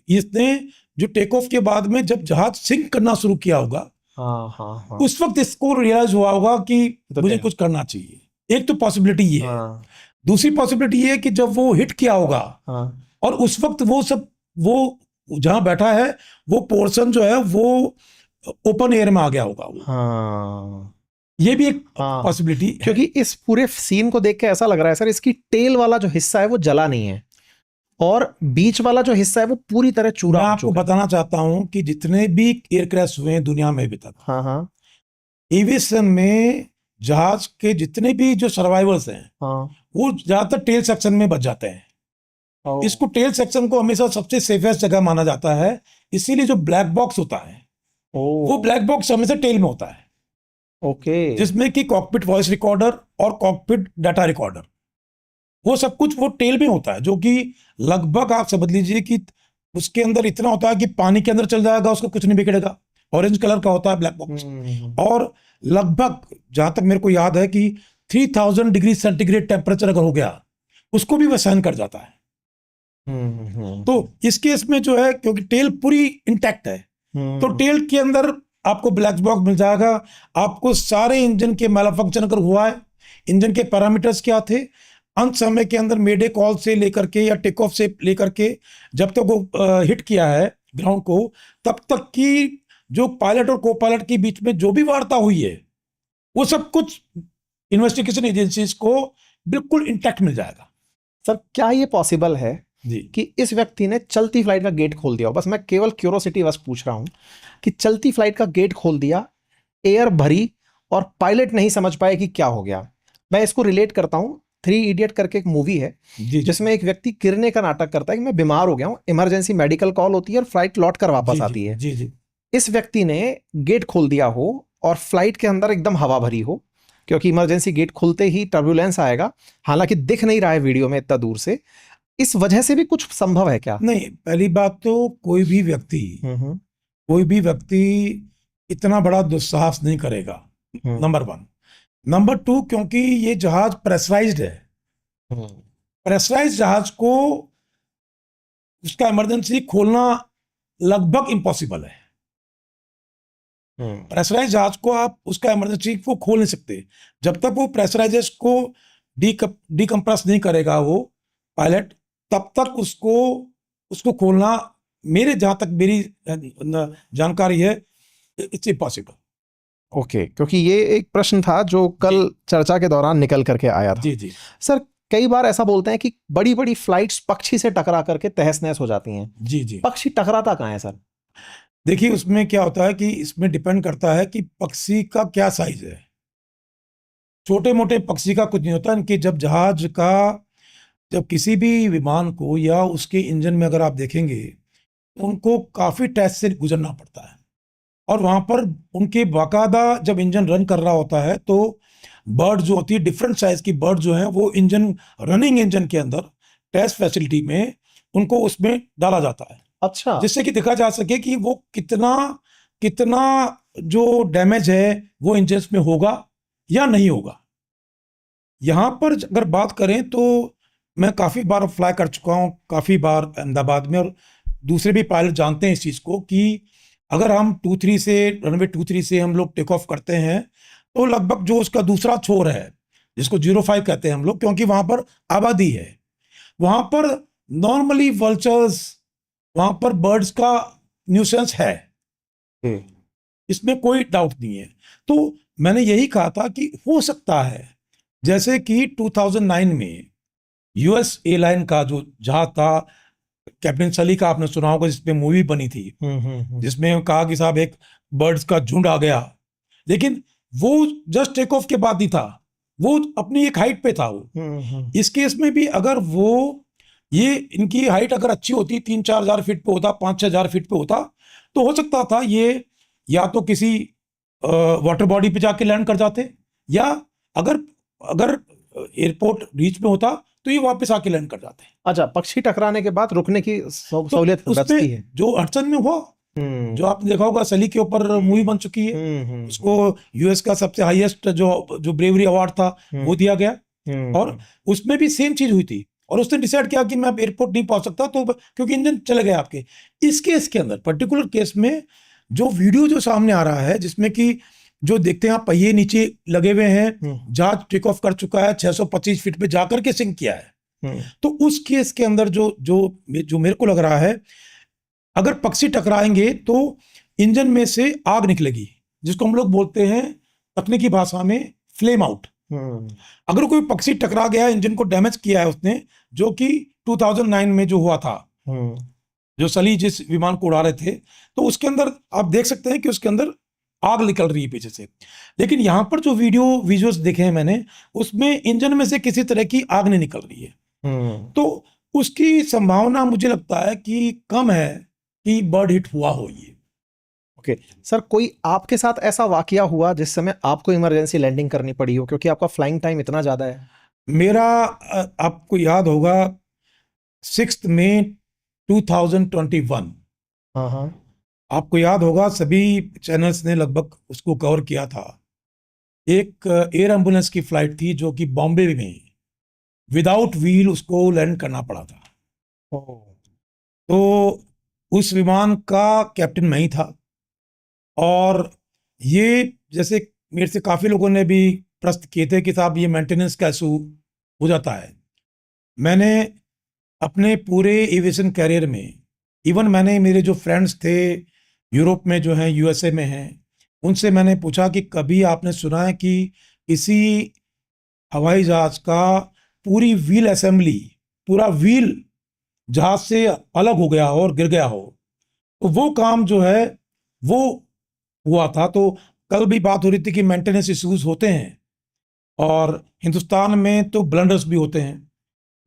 इसने जो टेक ऑफ के बाद में जब जहाज सिंक करना शुरू किया होगा, हाँ हाँ हाँ उस वक्त इसको रियलाइज हुआ होगा कि तो मुझे क्या? कुछ करना चाहिए। एक तो पॉसिबिलिटी ये है। हाँ दूसरी पॉसिबिलिटी ये है कि जब वो हिट किया होगा हाँ और उस वक्त वो जहां बैठा है वो पोर्शन जो है वो ओपन एयर में आ गया होगा। हाँ ये भी एक हाँ। पॉसिबिलिटी है। क्योंकि इस पूरे सीन को देख के ऐसा लग रहा है सर, इसकी टेल वाला जो हिस्सा है वो जला नहीं है और बीच वाला जो हिस्सा है वो पूरी तरह मैं चूरा हो आपको चुका है। बताना चाहता हूं कि जितने भी एयर क्रैश हुए हैं दुनिया में अभी तक, हाँ हाँ एविएशन में जहाज के जितने भी जो सर्वाइवर्स हैं हाँ वो ज्यादातर टेल सेक्शन में बच जाते हैं। ओ, इसको टेल सेक्शन को हमेशा सबसे सेफेस्ट जगह माना जाता है। इसीलिए जो ब्लैक बॉक्स होता है वो ओ, ब्लैक बॉक्स हमेशा टेल में होता है, ओके। जिसमें कि कॉकपिट वॉइस रिकॉर्डर और कॉकपिट डाटा रिकॉर्डर, वो सब कुछ वो टेल में होता है, जो कि लगभग आप समझ लीजिए कि उसके अंदर इतना होता है कि पानी के अंदर चल जाएगा, उसको कुछ नहीं बिगड़ेगा। ऑरेंज कलर का होता है ब्लैक बॉक्स। और लगभग जहां तक मेरे को याद है कि 3000 डिग्री सेंटीग्रेड टेम्परेचर अगर हो गया, उसको भी वह सहन कर जाता है। तो इस केस में जो है, क्योंकि टेल पूरी इंटैक्ट है, तो टेल के अंदर आपको ब्लैक बॉक्स मिल जाएगा। आपको सारे इंजन के मैलफंक्शन अगर हुआ है, इंजन के पैरामीटर्स क्या थे, अंत समय के अंदर मेडे कॉल से लेकर के या टेक ऑफ से लेकर के जब तक वो हिट किया है ग्राउंड को, तब तक की जो पायलट और को पायलट के बीच में जो भी वार्ता हुई है, वो सब कुछ इन्वेस्टिगेशन एजेंसीज को बिल्कुल इंटैक्ट मिल जाएगा। सर क्या ये पॉसिबल है जी, कि इस व्यक्ति ने चलती फ्लाइट का गेट खोल दिया हो? बस मैं केवल क्यूरोसिटी बस पूछ रहा हूं कि चलती फ्लाइट का गेट खोल दिया, एयर भरी और पायलट नहीं समझ पाए कि क्या हो गया। मैं इसको रिलेट करता हूं, 3 इडियट करके एक मूवी है जी, जिसमें एक व्यक्ति गिरने का नाटक करता है कि मैं बीमार हो गया हूं, इमरजेंसी मेडिकल कॉल होती है और फ्लाइट लौट कर वापस आती है। जी, जी, इस व्यक्ति ने गेट खोल दिया हो और फ्लाइट के अंदर एकदम हवा भरी हो, क्योंकि इमरजेंसी गेट खुलते ही टर्बुलेंस आएगा, हालांकि दिख नहीं रहा है वीडियो में इतना दूर से। इस वजह से भी कुछ संभव है क्या? नहीं, पहली बात तो कोई भी व्यक्ति इतना बड़ा दुस्साहस नहीं करेगा, नंबर 1। नंबर 2, क्योंकि ये जहाज प्रेशराइज्ड है। प्रेशराइज्ड जहाज को उसका इमरजेंसी खोलना लगभग इम्पॉसिबल है। प्रेशराइज जहाज को आप उसका इमरजेंसी को खोल नहीं सकते जब तक वो प्रेशराइजेस को डीकम्प्रेस नहीं करेगा वो पायलट, तब तक उसको खोलना, मेरे जहां तक मेरी जानकारी है, इट्स इम्पॉसिबल। ओके, क्योंकि ये एक प्रश्न था जो कल चर्चा के दौरान निकल करके आया था। जी। सर, कई बार ऐसा बोलते हैं कि बड़ी बड़ी फ्लाइट्स पक्षी से टकरा करके तहस नहस हो जाती हैं। जी। पक्षी टकराता कहाँ है सर? देखिए, उसमें क्या होता है कि इसमें डिपेंड करता है कि पक्षी का क्या साइज है। छोटे मोटे पक्षी का कुछ नहीं होता। इनके जब किसी भी विमान को या उसके इंजन में अगर आप देखेंगे, उनको काफी टेस्ट से गुजरना पड़ता है, और वहां पर उनके बाकायदा जब इंजन रन कर रहा होता है तो बर्ड जो होती है, डिफरेंट साइज की बर्ड जो है, वो रनिंग इंजन के अंदर टेस्ट फैसिलिटी में उनको उसमें डाला जाता है। अच्छा। जिससे कि देखा जा सके कि वो कितना जो डैमेज है वो इंजन में होगा या नहीं होगा। यहां पर अगर बात करें तो मैं काफी बार फ्लाई कर चुका हूं, काफी बार अहमदाबाद में, और दूसरे भी पायलट जानते हैं इस चीज को कि अगर हम रनवे 23 से हम लोग टेक ऑफ करते हैं तो लगभग जो उसका दूसरा छोर है, जिसको 05 कहते हैं हम लोग, क्योंकि वहां पर आबादी है, वहां पर नॉर्मली वल्चर्स, वहां पर बर्ड्स का न्यूसेंस है, इसमें कोई डाउट नहीं है। तो मैंने यही कहा था कि हो सकता है, जैसे कि 2009 में यूएस एयरलाइन का जो जहाज था, कैप्टन सली का आपने सुना होगा, जिसपे मूवी बनी थी, जिसमें कहा कि साहब एक बर्ड्स का झुंड आ गया, लेकिन वो जस्ट टेक ऑफ के बाद ही था, वो अपनी एक हाइट पे था वो। इस केस में भी अगर ये इनकी हाइट अगर अच्छी होती, 3-4 हजार फीट पे होता, 5-6 हजार फीट पे होता, तो हो सकता था ये या तो किसी वाटर बॉडी पे जाके लैंड कर जाते, या अगर एयरपोर्ट रीच में होता तो ये वापस आके लैंड कर जाते। अच्छा, पक्षी टकराने के बाद रुकने की सहूलियत बचती है। जो अड़चन में हुआ, जो आपने देखा होगा, सली के ऊपर मूवी बन चुकी है, उसको यूएस का सबसे हाईएस्ट जो ब्रेवरी अवार्ड था वो दिया गया, और उसमें भी सेम चीज हुई थी, और उसने डिसाइड किया कि मैं अब एयरपोर्ट नहीं पहुंच सकता, तो क्योंकि इंजन चले गए आपके। इस केस के अंदर, पर्टिकुलर केस में, जो वीडियो जो सामने आ रहा है, जिसमें कि जो देखते हैं आप, पहिए नीचे लगे हुए हैं, जहाज टेक ऑफ कर चुका है, 625 फीट पे जाकर के सिंक किया है, तो उस केस के अंदर जो मेरे को लग रहा है, अगर पक्षी टकराएंगे तो इंजन में से आग निकलेगी, जिसको हम लोग बोलते हैं तकनीकी भाषा में फ्लेम आउट। अगर कोई पक्षी टकरा गया, इंजन को डैमेज किया है उसने, जो कि 2009 में जो हुआ था, जो सली जिस विमान को उड़ा रहे थे, तो उसके अंदर आप देख सकते हैं कि उसके अंदर आग निकल रही है पीछे से। लेकिन यहां पर जो विजुअल्स देखे हैं मैंने, उसमें इंजन में से किसी तरह की आग नहीं निकल रही है, तो उसकी संभावना मुझे लगता है कि कम है कि बर्ड हिट हुआ हो ये। ओके सर, कोई आपके साथ ऐसा वाकया हुआ जिस समय आपको इमरजेंसी लैंडिंग करनी पड़ी हो, क्योंकि आपका फ्लाइंग टाइम इतना ज्यादा है? मेरा आपको याद होगा 6 मई 2021, हाँ, आपको याद होगा, सभी चैनल्स ने लगभग उसको कवर किया था। एक एयर एम्बुलेंस की फ्लाइट थी जो कि बॉम्बे में विदाउट व्हील उसको लैंड करना पड़ा था। तो उस विमान का कैप्टन मैं ही था, और ये जैसे मेरे से काफी लोगों ने भी प्रश्न किए थे कि साहब ये मेंटेनेंस का इशू हो जाता है। मैंने अपने पूरे एविएशन कैरियर में, इवन मैंने, मेरे जो फ्रेंड्स थे यूरोप में जो हैं, यूएसए में हैं, उनसे मैंने पूछा कि कभी आपने सुना है कि किसी हवाई जहाज का पूरी व्हील असेंबली, पूरा व्हील जहाज से अलग हो गया हो और गिर गया हो? तो वो काम जो है वो हुआ था। तो कल भी बात हो रही थी कि मेंटेनेंस इश्यूज होते हैं, और हिंदुस्तान में तो ब्लंडर्स भी होते हैं।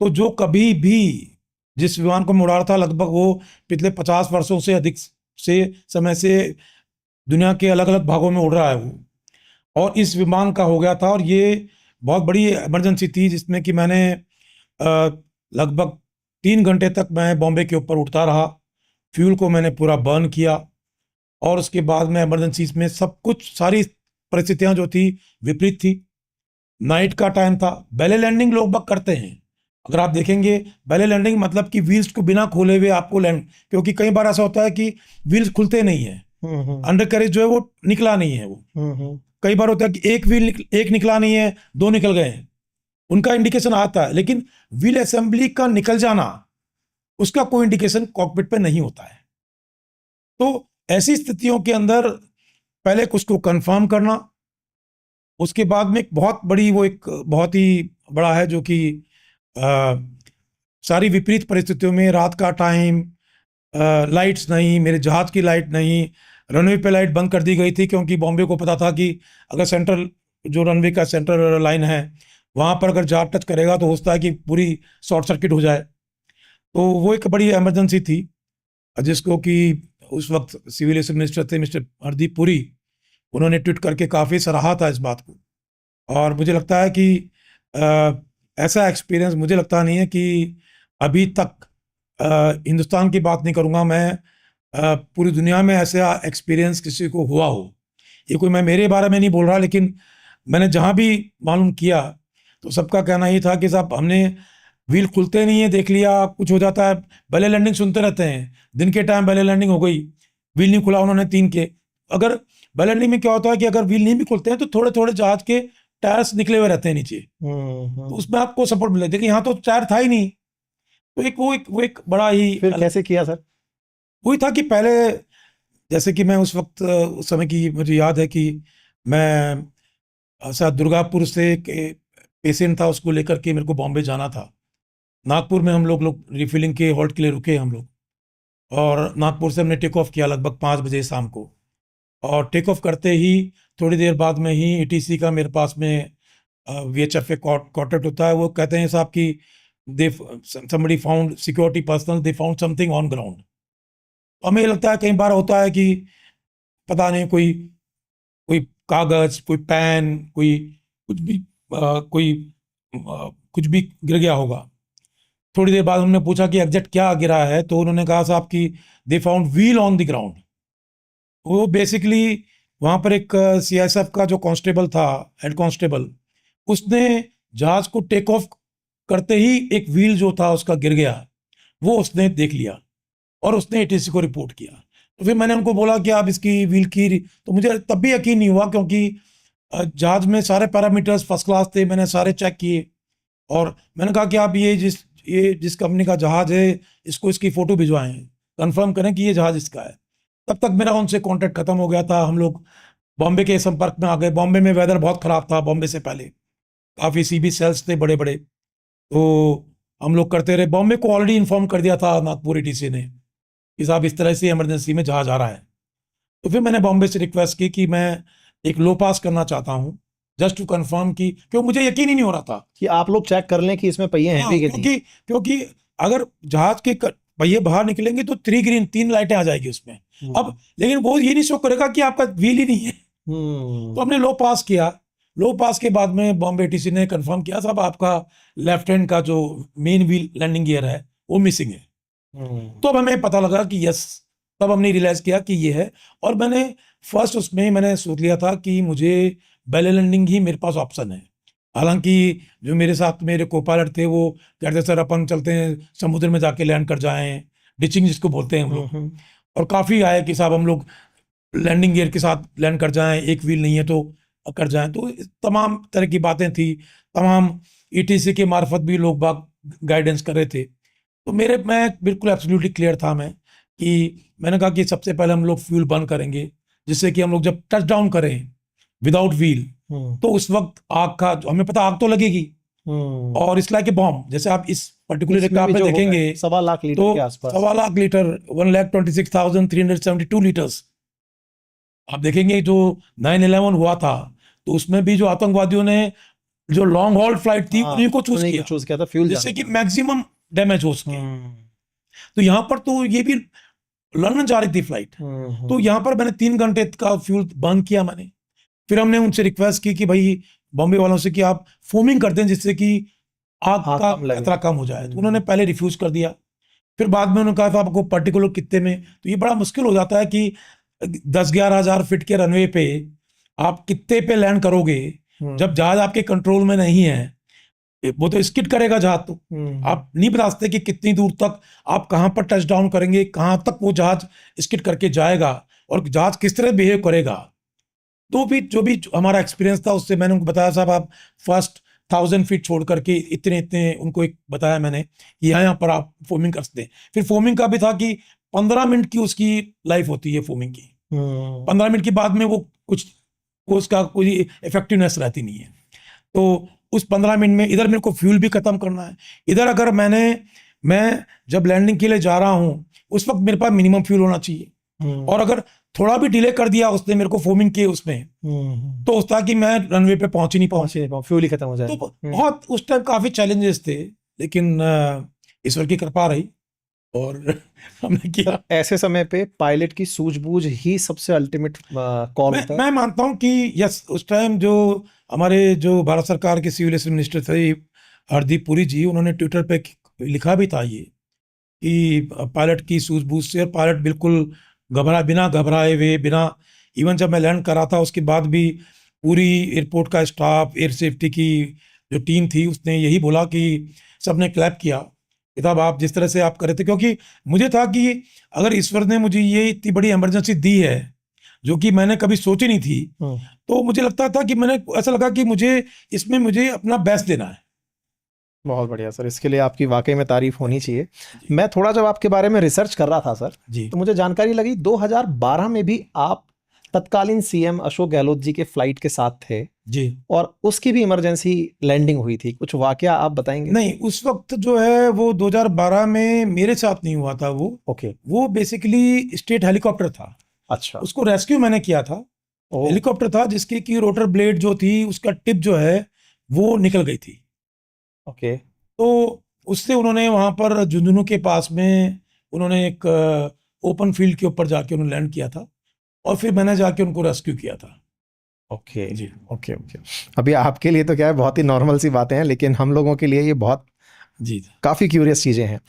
तो जो कभी भी जिस विमान को मैं उड़ा रहा था, लगभग वो पिछले 50 वर्षों से अधिक समय से दुनिया के अलग अलग भागों में उड़ रहा है वो, और इस विमान का हो गया था। और ये बहुत बड़ी इमरजेंसी थी, जिसमें कि मैंने लगभग 3 घंटे तक मैं बॉम्बे के ऊपर उड़ता रहा, फ्यूल को मैंने पूरा बर्न किया, और उसके बाद में इमरजेंसीज में सब कुछ, सारी परिस्थितियां जो थी विपरीत थी। नाइट का टाइम था, बेले लैंडिंग लोग बाग करते हैं, अगर आप देखेंगे बेले लैंडिंग मतलब कि व्हील्स को बिना खोले हुए आपको लैंड, क्योंकि कई बार ऐसा होता है कि व्हील्स खुलते नहीं है, अंडर कैरेज जो है वो निकला नहीं है, वो कई बार होता है कि एक निकला नहीं है, 2 निकल गए हैं, उनका इंडिकेशन आता है, लेकिन व्हील असेंबली का निकल जाना, उसका कोई इंडिकेशन कॉकपिट पे नहीं होता है। तो ऐसी स्थितियों के अंदर पहले कुछ को कंफर्म करना, उसके बाद में एक बहुत बड़ी, वो एक बहुत ही बड़ा है जो कि सारी विपरीत परिस्थितियों में, रात का टाइम, लाइट्स नहीं, मेरे जहाज की लाइट नहीं, रनवे पे लाइट बंद कर दी गई थी, क्योंकि बॉम्बे को पता था कि अगर सेंट्रल जो रनवे का सेंट्रल लाइन है वहाँ पर अगर जहाज टच करेगा तो हो सकता है कि पूरी शॉर्ट सर्किट हो जाए। तो वो एक बड़ी इमरजेंसी थी, जिसको कि उस वक्त सिविल एविएशन मिनिस्टर थे मिस्टर हरदीप पुरी, उन्होंने ट्वीट करके काफ़ी सराहा था इस बात को। और मुझे लगता है कि ऐसा एक्सपीरियंस मुझे लगता नहीं है कि अभी तक, हिंदुस्तान की बात नहीं करूँगा मैं, पूरी दुनिया में ऐसा एक्सपीरियंस किसी को हुआ हो। ये कोई, मैं मेरे बारे में नहीं बोल रहा, लेकिन मैंने जहाँ भी मालूम किया तो सबका कहना ही था कि साहब हमने व्हील खुलते नहीं है, देख लिया, कुछ हो जाता है, बेले लैंडिंग सुनते रहते हैं, दिन के टाइम बेले लैंडिंग हो गई, व्हील नहीं खुला, उन्होंने 3 के, अगर बेले लैंडिंग में क्या होता है कि अगर व्हील नहीं भी खुलते हैं तो थोड़े थोड़े जहाज के टायर्स निकले हुए रहते हैं नीचे, तो उसमें आपको सपोर्ट मिले, लेकिन यहाँ तो टायर था ही नहीं। तो वो एक बड़ा ही, फिर कैसे किया सर? वही था कि पहले, जैसे कि मैं उस वक्त, उस समय की मुझे याद है कि मैं शायद दुर्गापुर से एक पेशेंट था, उसको लेकर के मेरे को बॉम्बे जाना था। नागपुर में हम लोग रिफिलिंग के हॉल्ट के लिए रुके हम लोग, और नागपुर से हमने टेक ऑफ किया लगभग 5 बजे शाम को, और टेक ऑफ करते ही थोड़ी देर बाद में ही ईटीसी का मेरे पास में VHF कॉन्टेक्ट होता है, वो कहते हैं साहब कि they somebody found, security personnel, they found something on ground. हमें लगता है कई बार होता है कि पता नहीं, कोई कोई कागज, कोई पेन, कोई कुछ भी, कुछ भी गिर गया होगा। थोड़ी देर बाद हमने पूछा कि एग्जैक्ट क्या गिरा है, तो उन्होंने कहा साहब कि they found wheel on the ground. वो बेसिकली वहाँ पर एक CISF का जो कांस्टेबल था, हेड कांस्टेबल, उसने जहाज को टेक ऑफ करते ही एक व्हील जो था उसका गिर गया, वो उसने देख लिया और उसने ATC को रिपोर्ट किया। तो फिर मैंने उनको बोला कि आप इसकी व्हील की, तो मुझे तब भी यकीन नहीं हुआ, क्योंकि जहाज में सारे पैरामीटर्स फर्स्ट क्लास थे, मैंने सारे चेक किए, और मैंने कहा कि आप ये जिस कंपनी का जहाज है, इसको इसकी फ़ोटो भिजवाएं, कंफर्म करें कि ये जहाज इसका है। तब तक मेरा उनसे कांटेक्ट खत्म हो गया था, हम लोग बॉम्बे के संपर्क में आ गए। बॉम्बे में वेदर बहुत ख़राब था, बॉम्बे से पहले काफ़ी CB सेल्स थे बड़े बड़े, तो हम लोग करते रहे। बॉम्बे को ऑलरेडी इन्फॉर्म कर दिया था नागपुर ATC ने कि साहब इस तरह से इमरजेंसी में जहाज आ रहा है। तो फिर मैंने बॉम्बे से रिक्वेस्ट की कि मैं एक लो पास करना चाहता हूँ, जस्ट टू कंफर्म कि, क्योंकि मुझे यकीन ही नहीं हो रहा था कि आप लोग चेक कर लें कि इसमें पहिए हैं भी कि नहीं। क्योंकि अगर जहाज के पहिए बाहर निकलेंगे तो 3 ग्रीन 3 लाइटें आ जाएगी उसमें। अब लेकिन वो ये नहीं शो करेगा कि आपका व्हील ही नहीं है। तो हमने लो पास किया। लो पास के बाद में बॉम्बे ATC ने कंफर्म किया साहब आपका लेफ्ट हैंड का जो मेन व्हील लैंडिंग गियर है वो मिसिंग है। तो अब हमें पता लगा कि यस, तब हमने रियलाइज किया कि ये है। और मैंने फर्स्ट उसमें मैंने सोच लिया था कि मुझे बेले लैंडिंग ही मेरे पास ऑप्शन है। हालांकि जो मेरे साथ मेरे को पायलट थे वो कहते सर अपन चलते हैं समुद्र में जाके लैंड कर जाएं, डिचिंग जिसको बोलते हैं हम लोग, और काफ़ी आए कि साहब हम लोग लैंडिंग गियर के साथ लैंड कर जाएं, एक व्हील नहीं है तो कर जाएं। तो तमाम तरह की बातें थी, तमाम ETC के मार्फत भी लोग बाग गाइडेंस कर रहे थे। तो मैं बिल्कुल एब्सोल्युटली क्लियर था मैं कि मैंने कहा कि सबसे पहले हम लोग फ्यूल बर्न करेंगे, जिससे कि हम लोग जब टच डाउन करें विदाउट व्हील तो उस वक्त आग का हमें पता, आग तो लगेगी, और इट्स लाइक ए बॉम्ब। जैसे आप इस पर्टिकुलर एक पे देखेंगे 1.25 लाख लीटर तो के आसपास, 1.25 लाख लीटर, 1,26,372 लीटर्स। आप देखेंगे जो 9/11 हुआ था तो उसमें भी जो आतंकवादियों ने जो लॉन्ग हॉल फ्लाइट थी उन्हीं को चूज किया था फ्यूल, जिससे कि मैक्सिमम डैमेज हो सके। तो यहाँ पर तो ये भी लंदन जा रही थी फ्लाइट, तो यहाँ पर मैंने 3 घंटे का फ्यूल बर्न किया मैंने। फिर हमने उनसे रिक्वेस्ट की कि भाई बॉम्बे वालों से कि आप फोमिंग कर दें जिससे कि आग हाँ, का कम लगे। खतरा कम हो जाए। तो उन्होंने पहले रिफ्यूज कर दिया, फिर बाद में उन्होंने कहा था आपको पर्टिकुलर कितने में। तो ये बड़ा मुश्किल हो जाता है कि 10-11 हजार फीट के रनवे पे आप कितने पे लैंड करोगे जब जहाज आपके कंट्रोल में नहीं है। वो तो स्किड करेगा जहाज, तो आप नहीं बता सकते कि कितनी दूर तक आप कहां पर टच डाउन करेंगे, कहां तक वो जहाज स्किड करके जाएगा और जहाज किस तरह बिहेव करेगा। तो भी जो भी हमारा एक्सपीरियंस था उससे मैंने उनको बताया साहब आप फर्स्ट 1000 फीट छोड़ करके इतने इतने उनको एक बताया मैंने कि यहाँ पर आप फोमिंग कर सकते हैं। फिर फोमिंग का भी था कि 15 मिनट की उसकी लाइफ होती है फोमिंग की। 15 मिनट के बाद में वो कुछ उसका कोई इफेक्टिवनेस रहती नहीं है। तो उस 15 मिनट में इधर मेरे को फ्यूल भी खत्म करना है, इधर अगर मैं जब लैंडिंग के लिए जा रहा हूं उस वक्त मेरे पास मिनिमम फ्यूल होना चाहिए। और अगर थोड़ा भी डिले कर दिया उसने मेरे को फोमिंग के उसमें, तो उस कि मैं रनवे पे पहुंच ही नहीं पाऊँ, फ्यूल ही खत्म हो जाए। तो बहुत उस टाइम काफी चैलेंजेस थे, लेकिन ईश्वर की कृपा रही और हमने किया। ऐसे समय पे पायलट की सूझबूझ ही सबसे अल्टीमेट कॉल होता है। मैं मानता हूं कि यस, उस टाइम जो हमारे जो भारत सरकार के सिविल एविएशन मिनिस्टर थे हरदीप पुरी जी, उन्होंने ट्विटर पे लिखा भी था ये कि पायलट की सूझबूझ से, और पायलट बिल्कुल बिना घबराए हुए, बिना इवन जब मैं लैंड कर रहा था उसके बाद भी पूरी एयरपोर्ट का स्टाफ, एयर सेफ्टी की जो टीम थी उसने यही बोला कि सबने क्लैप किया कि साहब आप जिस तरह से आप कर रहे थे, क्योंकि मुझे था कि अगर ईश्वर ने मुझे ये इतनी बड़ी इमरजेंसी दी है जो कि मैंने कभी सोची नहीं थी, तो मुझे लगता था कि मैंने ऐसा लगा कि मुझे अपना बेस्ट देना है। बहुत बढ़िया सर, इसके लिए आपकी वाकई में तारीफ होनी चाहिए। मैं थोड़ा जब आपके बारे में रिसर्च कर रहा था सर जी, तो मुझे जानकारी लगी 2012 में भी आप तत्कालीन सीएम अशोक गहलोत जी के फ्लाइट के साथ थे जी, और उसकी भी इमरजेंसी लैंडिंग हुई थी। कुछ वाकया आप बताएंगे? नहीं उस वक्त जो है वो 2012 में मेरे साथ नहीं हुआ था वो। ओके। वो बेसिकली स्टेट हेलीकॉप्टर था, अच्छा। उसको रेस्क्यू मैंने किया था। हेलीकॉप्टर था जिसकी की रोटर ब्लेड जो थी उसका टिप जो है वो निकल गई थी। ओके। तो उससे उन्होंने वहां पर झुंझुनू के पास में उन्होंने एक ओपन फील्ड के ऊपर जाके उन्होंने लैंड किया था और फिर मैंने जाके उनको रेस्क्यू किया था। ओके जी, ओके ओके। अभी आपके लिए तो क्या है, बहुत ही नॉर्मल सी बातें हैं, लेकिन हम लोगों के लिए ये बहुत जी, काफ़ी क्यूरियस चीज़ें हैं।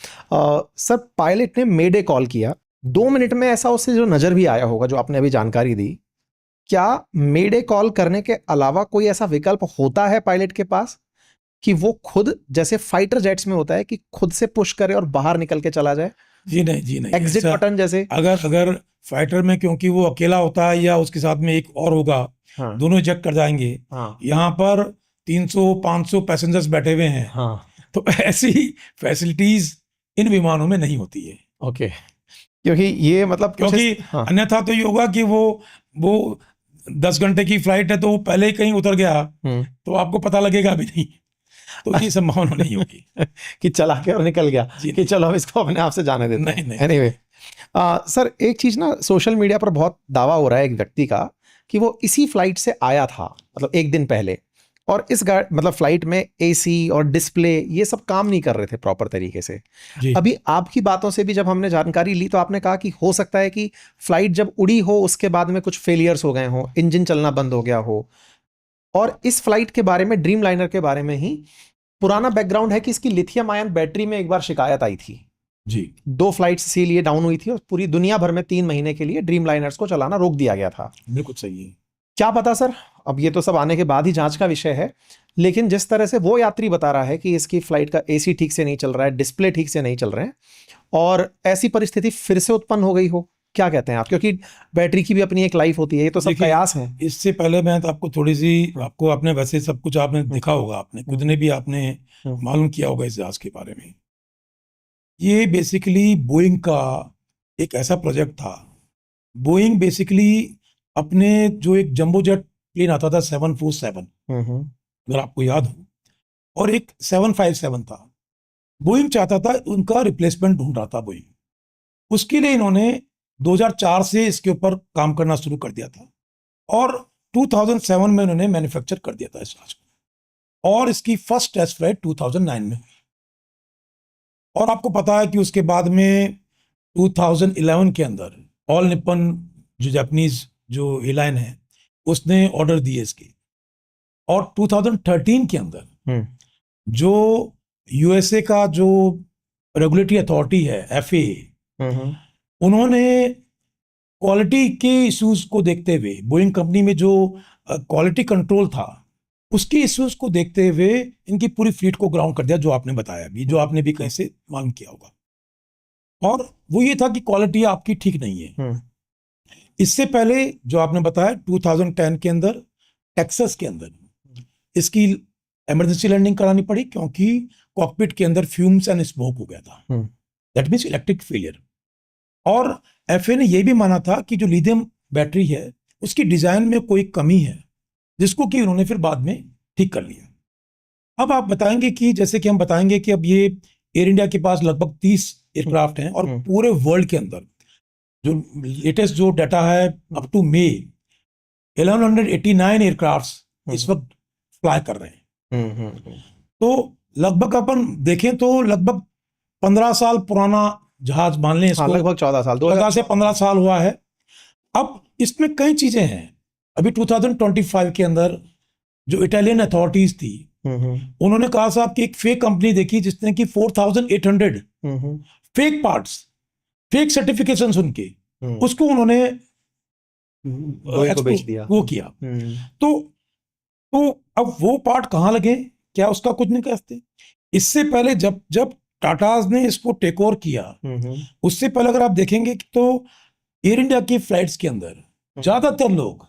सर, पायलट ने मेडे कॉल किया 2 मिनट में, ऐसा उससे जो नज़र भी आया होगा जो आपने अभी जानकारी दी, क्या मेडे कॉल करने के अलावा कोई ऐसा विकल्प होता है पायलट के पास कि वो खुद, जैसे फाइटर जेट्स में होता है कि खुद से पुश करे और बाहर निकल के चला जाए, जी नहीं, जी नहीं, एग्जिट ऐसा बटन जैसे? अगर फाइटर में, क्योंकि वो अकेला होता है या उसके साथ में एक और होगा, हाँ दोनों इजेक्ट कर जाएंगे। हाँ यहाँ पर 300-500 पैसेंजर्स बैठे हुए हैं, हाँ। तो ऐसी फैसिलिटीज इन विमानों में नहीं होती है। ओके, क्योंकि ये मतलब क्योंकि हाँ अन्यथा तो ये होगा कि वो 10 घंटे की फ्लाइट है तो वो पहले ही कहीं उतर गया तो आपको पता लगेगा भी नहीं, तो ये संभावना नहीं होगी कि चला के और निकल गया जी कि चलो हम इसको अपने आप से जाने देते हैं। नहीं, एनीवे, सर एक चीज ना, सोशल मीडिया पर बहुत दावा हो रहा है एक व्यक्ति का कि वो इसी फ्लाइट से आया था, मतलब एक दिन पहले, और इस मतलब फ्लाइट में एसी और डिस्प्ले ये सब काम नहीं कर रहे थे प्रॉपर तरीके से। जी, अभी आपकी बातों से भी जब हमने जानकारी ली तो आपने कहा कि हो सकता है कि फ्लाइट जब उड़ी हो उसके बाद में कुछ फेलियर्स हो गए हो, इंजन चलना बंद हो गया हो। और इस फ्लाइट के बारे में, ड्रीम लाइनर के बारे में ही पुराना बैकग्राउंड है कि इसकी लिथियम आयन बैटरी में एक बार शिकायत आई थी। जी, 2 फ्लाइट्स इसीलिए डाउन हुई थी और पूरी दुनिया भर में 3 महीने के लिए ड्रीम लाइनर्स को चलाना रोक दिया गया था। बिल्कुल सही है। क्या पता सर, अब ये तो सब आने के बाद ही जांच का विषय है, लेकिन जिस तरह से वो यात्री बता रहा है कि इसकी फ्लाइट का एसी ठीक से नहीं चल रहा है, डिस्प्ले ठीक से नहीं चल रहे हैं, और ऐसी परिस्थिति फिर से उत्पन्न हो गई हो, क्या कहते हैं आप? क्योंकि बैटरी की भी अपनी एक लाइफ होती है, ये तो सब देखिए, कयास है। इससे पहले मैं तो आपको थोड़ी सी, आपको आपने वैसे सब कुछ आपने देखा होगा, आपने खुद ने भी आपने मालूम किया होगा इस जहाज के बारे में। ये बेसिकली बोइंग का एक ऐसा प्रोजेक्ट था। बोइंग बेसिकली अपने जो एक जंबो जेट प्लेन आता था 747, अगर आपको याद हो, और एक 757 था, बोइंग चाहता था, उनका रिप्लेसमेंट ढूंढ रहा था बोइंग। उसके लिए इन्होंने 2004 से इसके ऊपर काम करना शुरू कर दिया था और 2007 में इन्होंने मैन्युफैक्चर कर दिया था इस जहाज को, और इसकी फर्स्ट टेस्ट फ्लाइट 2009 में हुई। और आपको पता है कि उसके बाद में 2011 के अंदर ऑल निप्पन जो जापानीज जो एयरलाइन है उसने ऑर्डर दिए इसके, और 2013 के अंदर जो यूएसए का जो रेगुलेटरी अथॉरिटी है FAA, उन्होंने क्वालिटी के इश्यूज को देखते हुए बोइंग कंपनी में जो क्वालिटी कंट्रोल था उसके इश्यूज को देखते हुए इनकी पूरी फ्लीट को ग्राउंड कर दिया, जो आपने बताया भी, जो आपने भी कहीं से मालूम किया होगा। और वो ये था कि क्वालिटी आपकी ठीक नहीं है। इससे पहले जो आपने बताया 2010 के अंदर टेक्सास के अंदर इसकी इमरजेंसी लैंडिंग करानी पड़ी क्योंकि कॉकपिट के अंदर फ्यूम्स एंड स्मोक हो गया था, दैट मीन्स इलेक्ट्रिक फेलियर। और FAA ने यह भी माना था कि जो लिथियम बैटरी है उसकी डिजाइन में कोई कमी है, जिसको कि उन्होंने फिर बाद में ठीक कर लिया। अब आप बताएंगे कि जैसे कि हम बताएंगे कि अब ये एयर इंडिया के पास लगभग 30 एयरक्राफ्ट हैं और पूरे वर्ल्ड के अंदर जो लेटेस्ट जो डाटा है अप टू मई 1189 एयरक्राफ्ट इस वक्त फ्लाई कर रहे हैं। तो लगभग अपन देखें तो लगभग 15 साल पुराना जहाज मान लें इसको, लगभग 14 साल 14 से 15 साल हुआ है। अब इसमें कई चीजें हैं। अभी 2025 के अंदर जो इटालियन अथॉरिटीज थी उन्होंने कहा साहब कि एक फेक कंपनी देखी जिसने कि 4800 फेक पार्ट्स, फेक सर्टिफिकेशंस उनके, उसको उन्होंने को बेच दिया, वो किया। तो अब वो पार्ट कहाँ लगे, क्या उसका कुछ नहीं कहते। इससे पहले जब टाटाज ने इसको टेक ओवर किया, उससे पहले अगर आप देखेंगे तो एयर इंडिया की फ्लाइट्स के अंदर ज्यादातर लोग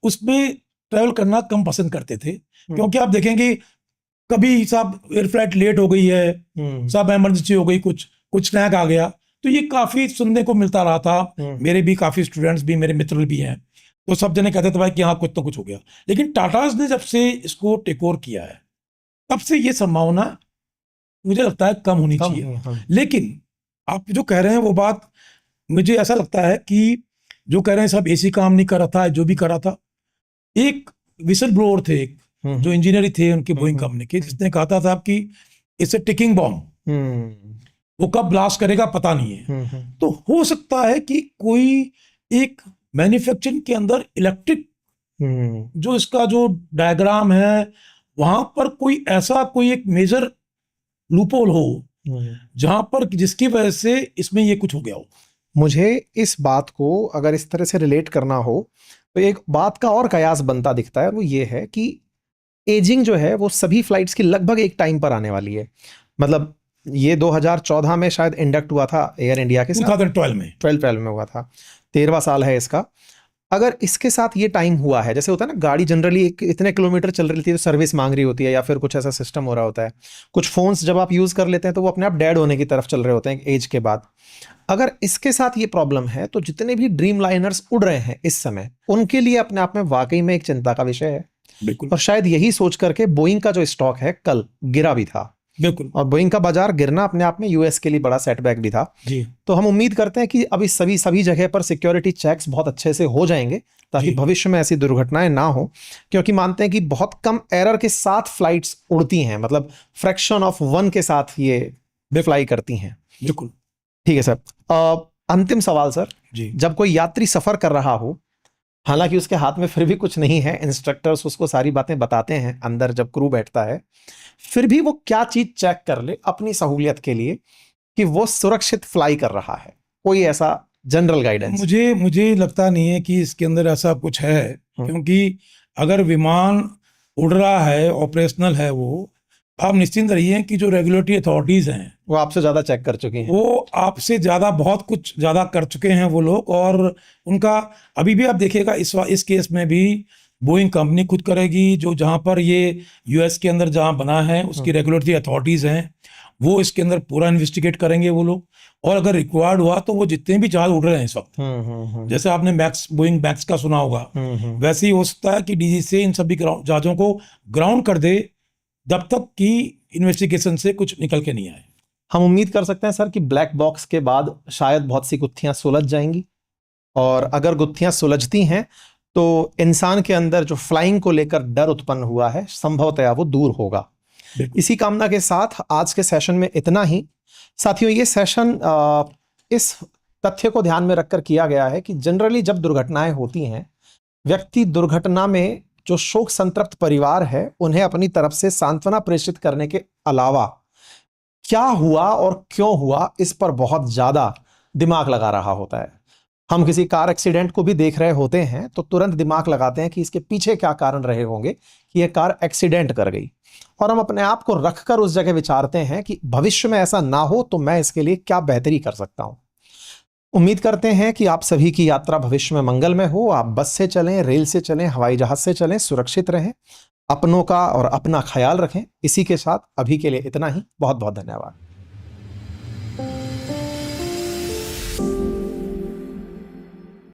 उसमें ट्रैवल करना कम पसंद करते थे, क्योंकि आप देखेंगे कभी साहब एयर फ्लाइट लेट हो गई है, साहब इमरजेंसी हो गई, कुछ स्नैक आ गया, तो ये काफी सुनने को मिलता रहा था। मेरे भी काफी स्टूडेंट्स भी, मेरे मित्र भी हैं, तो सब जने कहते थे भाई कि हाँ कुछ तो कुछ हो गया। लेकिन टाटाज ने जब से इसको टेक ओवर किया है तब से ये संभावना मुझे लगता है कम होनी चाहिए। लेकिन आप जो कह रहे हैं वो बात मुझे ऐसा लगता है कि जो कह रहे हैं सब AC काम नहीं कर रहा था, जो भी कर रहा था, एक विसल ब्लोअर थे, जो इंजीनियर थे उनके बोइंग कंपनी के, जिसने कहा था साहब कि इट्स ए टिकिंग बॉम्ब, वो कब ब्लास्ट करेगा पता नहीं है। तो हो सकता है कि कोई एक मैन्युफैक्चरिंग के अंदर इलेक्ट्रिक जो इसका जो डायग्राम है वहां पर कोई ऐसा कोई एक मेजर लूपहोल हो जहां पर जिसकी वजह से इसमें ये कुछ हो गया हो। मुझे इस बात को अगर इस तरह से रिलेट करना हो तो एक बात का और कयास बनता दिखता है, वो ये है कि एजिंग जो है वो सभी फ्लाइट्स की लगभग एक टाइम पर आने वाली है। मतलब ये 2014 में शायद इंडक्ट हुआ था एयर इंडिया के साथ, 2012 में हुआ था, 13वां साल है इसका। अगर इसके साथ ये टाइम हुआ है, जैसे होता है ना गाड़ी जनरली इतने किलोमीटर चल रही थी तो सर्विस मांग रही होती है या फिर कुछ ऐसा सिस्टम हो रहा होता है। कुछ फोन्स जब आप यूज कर लेते हैं तो वो अपने आप डेड होने की तरफ चल रहे होते हैं एज के बाद। अगर इसके साथ ये प्रॉब्लम है तो जितने भी ड्रीम लाइनर्स उड़ रहे हैं इस समय उनके लिए अपने आप में वाकई में एक चिंता का विषय है। बिल्कुल। और शायद यही सोच करके बोइंग का जो स्टॉक है कल गिरा भी था। बिल्कुल। और बोइंग का बाजार गिरना अपने आप में यूएस के लिए बड़ा सेटबैक भी था जी। तो हम उम्मीद करते हैं कि अभी सभी जगह पर सिक्योरिटी चेक्स बहुत अच्छे से हो जाएंगे ताकि भविष्य में ऐसी दुर्घटनाएं ना हो, क्योंकि मानते हैं कि बहुत कम एरर के साथ फ्लाइट्स उड़ती हैं, मतलब फ्रैक्शन ऑफ 1 के साथ ये फ्लाई करती हैं। बिल्कुल ठीक है सर। अंतिम सवाल सर जी, जब कोई यात्री सफर कर रहा हो, हालांकि उसके हाथ में फिर भी कुछ नहीं है, इंस्ट्रक्टर्स उसको सारी बातें बताते हैं अंदर जब क्रू बैठता है, फिर भी वो क्या चीज चेक कर ले अपनी सहूलियत के लिए कि वो सुरक्षित फ्लाई कर रहा है? कोई ऐसा जनरल गाइडेंस? मुझे लगता नहीं है कि इसके अंदर ऐसा कुछ है, क्योंकि अगर विमान उड़ रहा है, ऑपरेशनल है, वो आप निश्चिंत रहिए कि जो रेगुलेटरी अथॉरिटीज हैं वो आपसे ज्यादा चेक कर चुकी हैं, वो आपसे ज्यादा बहुत कुछ ज्यादा कर चुके हैं वो लोग। और उनका अभी भी आप देखिएगा इस केस में भी बोइंग कंपनी खुद करेगी, जो जहां पर ये यूएस के अंदर जहां बना है उसकी रेगुलेटरी अथॉरिटीज हैं, वो इसके अंदर पूरा इन्वेस्टिगेट करेंगे वो लोग। और अगर रिक्वायर्ड हुआ तो वो जितने भी जहाज उड़ रहे हैं इस वक्त, जैसे आपने बोइंग मैक्स का सुना होगा, वैसे ही हो सकता है कि DGCA इन सभी जहाजों को ग्राउंड कर दे जब तक कि इन्वेस्टिगेशन से कुछ निकल के नहीं आए। हम उम्मीद कर सकते हैं सर कि ब्लैक बॉक्स के बाद शायद बहुत सी गुत्थियां सुलझ जाएंगी, और अगर गुत्थियां सुलझती हैं तो इंसान के अंदर जो फ्लाइंग को लेकर डर उत्पन्न हुआ है संभवतया वो दूर होगा। इसी कामना के साथ आज के सेशन में इतना ही। साथियों, ये सेशन इस तथ्य को ध्यान में रखकर किया गया है कि जनरली जब दुर्घटनाएं होती हैं, व्यक्ति दुर्घटना में जो शोक संतप्त परिवार है उन्हें अपनी तरफ से सांत्वना प्रेषित करने के अलावा क्या हुआ और क्यों हुआ इस पर बहुत ज्यादा दिमाग लगा रहा होता है। हम किसी कार एक्सीडेंट को भी देख रहे होते हैं तो तुरंत दिमाग लगाते हैं कि इसके पीछे क्या कारण रहे होंगे कि यह कार एक्सीडेंट कर गई, और हम अपने आप को रखकर उस जगह विचारते हैं कि भविष्य में ऐसा ना हो तो मैं इसके लिए क्या बेहतरी कर सकता हूं। उम्मीद करते हैं कि आप सभी की यात्रा भविष्य में मंगलमय हो। आप बस से चलें, रेल से चलें, हवाई जहाज से चलें, सुरक्षित रहें, अपनों का और अपना ख्याल रखें। इसी के साथ अभी के लिए इतना ही। बहुत बहुत धन्यवाद।